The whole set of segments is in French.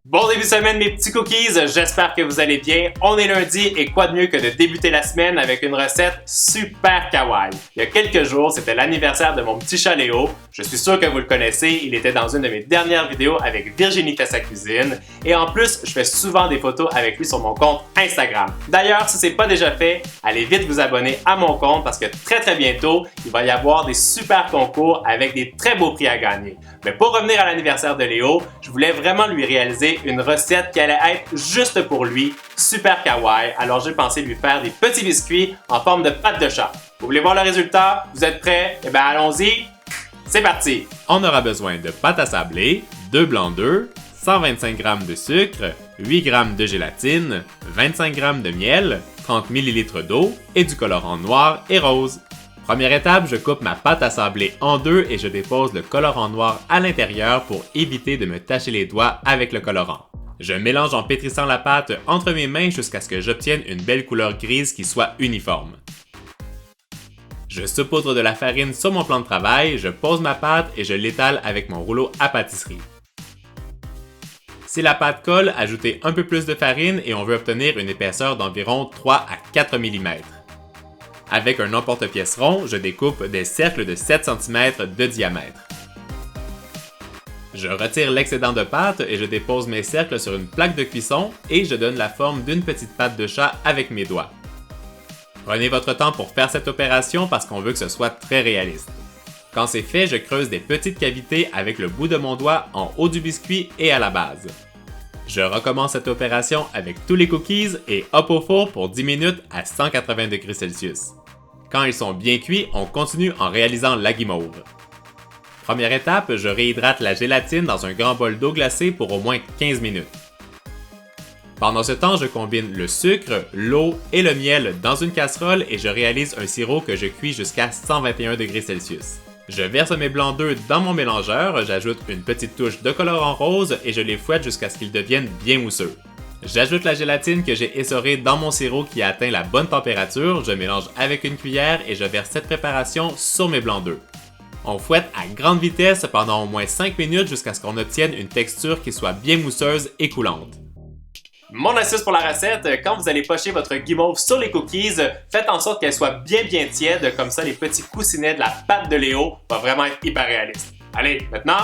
Bon début de semaine mes petits cookies, j'espère que vous allez bien. On est lundi et quoi de mieux que de débuter la semaine avec une recette super kawaii. Il y a quelques jours, c'était l'anniversaire de mon petit chat Léo. Je suis sûr que vous le connaissez, il était dans une de mes dernières vidéos avec Virginie fait sa cuisine. Et en plus, je fais souvent des photos avec lui sur mon compte Instagram. D'ailleurs, si ce n'est pas déjà fait, allez vite vous abonner à mon compte parce que très bientôt, il va y avoir des super concours avec des très beaux prix à gagner. Mais pour revenir à l'anniversaire de Léo, je voulais vraiment lui réaliser une recette qui allait être juste pour lui, super kawaii. Alors j'ai pensé lui faire des petits biscuits en forme de pâte de chat. Vous voulez voir le résultat? Vous êtes prêts? Eh bien allons-y! C'est parti! On aura besoin de pâte à sabler, 2 blancs d'œufs, 125 g de sucre, 8 g de gélatine, 25 g de miel, 30 ml d'eau et du colorant noir et rose. Première étape, je coupe ma pâte à sabler en deux et je dépose le colorant noir à l'intérieur pour éviter de me tacher les doigts avec le colorant. Je mélange en pétrissant la pâte entre mes mains jusqu'à ce que j'obtienne une belle couleur grise qui soit uniforme. Je saupoudre de la farine sur mon plan de travail, je pose ma pâte et je l'étale avec mon rouleau à pâtisserie. Si la pâte colle, ajoutez un peu plus de farine et on veut obtenir une épaisseur d'environ 3 à 4 mm. Avec un emporte-pièce rond, je découpe des cercles de 7 cm de diamètre. Je retire l'excédent de pâte et je dépose mes cercles sur une plaque de cuisson et je donne la forme d'une petite patte de chat avec mes doigts. Prenez votre temps pour faire cette opération parce qu'on veut que ce soit très réaliste. Quand c'est fait, je creuse des petites cavités avec le bout de mon doigt en haut du biscuit et à la base. Je recommence cette opération avec tous les cookies et hop au four pour 10 minutes à 180 degrés Celsius. Quand ils sont bien cuits, on continue en réalisant la guimauve. Première étape, je réhydrate la gélatine dans un grand bol d'eau glacée pour au moins 15 minutes. Pendant ce temps, je combine le sucre, l'eau et le miel dans une casserole et je réalise un sirop que je cuis jusqu'à 121 degrés Celsius. Je verse mes blancs d'œufs dans mon mélangeur, j'ajoute une petite touche de colorant rose et je les fouette jusqu'à ce qu'ils deviennent bien mousseux. J'ajoute la gélatine que j'ai essorée dans mon sirop qui a atteint la bonne température, je mélange avec une cuillère et je verse cette préparation sur mes blancs d'œufs. On fouette à grande vitesse pendant au moins 5 minutes jusqu'à ce qu'on obtienne une texture qui soit bien mousseuse et coulante. Mon astuce pour la recette, quand vous allez pocher votre guimauve sur les cookies, faites en sorte qu'elle soit bien tiède, comme ça les petits coussinets de la pâte de Léo vont vraiment être hyper réalistes. Allez, maintenant,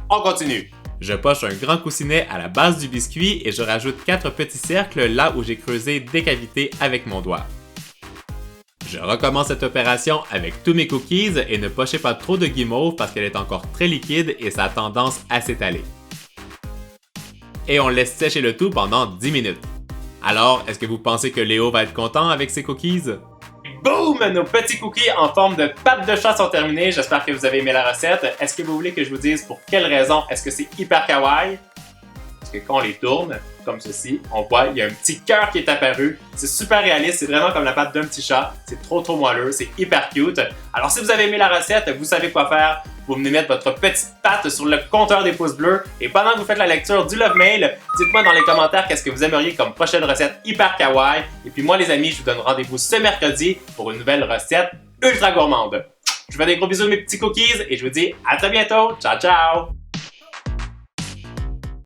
on continue! Je poche un grand coussinet à la base du biscuit et je rajoute 4 petits cercles là où j'ai creusé des cavités avec mon doigt. Je recommence cette opération avec tous mes cookies et ne pochez pas trop de guimauve parce qu'elle est encore très liquide et ça a tendance à s'étaler. Et on laisse sécher le tout pendant 10 minutes. Alors, est-ce que vous pensez que Léo va être content avec ses cookies? Boum! Nos petits cookies en forme de pâte de chat sont terminés. J'espère que vous avez aimé la recette. Est-ce que vous voulez que je vous dise pour quelle raison est-ce que c'est hyper kawaii? Parce que quand on les tourne, comme ceci, on voit il y a un petit cœur qui est apparu. C'est super réaliste, c'est vraiment comme la patte d'un petit chat. C'est trop moelleux, c'est hyper cute. Alors si vous avez aimé la recette, vous savez quoi faire. Vous venez mettre votre petite patte sur le compteur des pouces bleus et pendant que vous faites la lecture du Love Mail, dites-moi dans les commentaires qu'est-ce que vous aimeriez comme prochaine recette hyper kawaii. Et puis moi les amis, je vous donne rendez-vous ce mercredi pour une nouvelle recette ultra gourmande. Je vous fais des gros bisous mes petits cookies et je vous dis à très bientôt. Ciao ciao!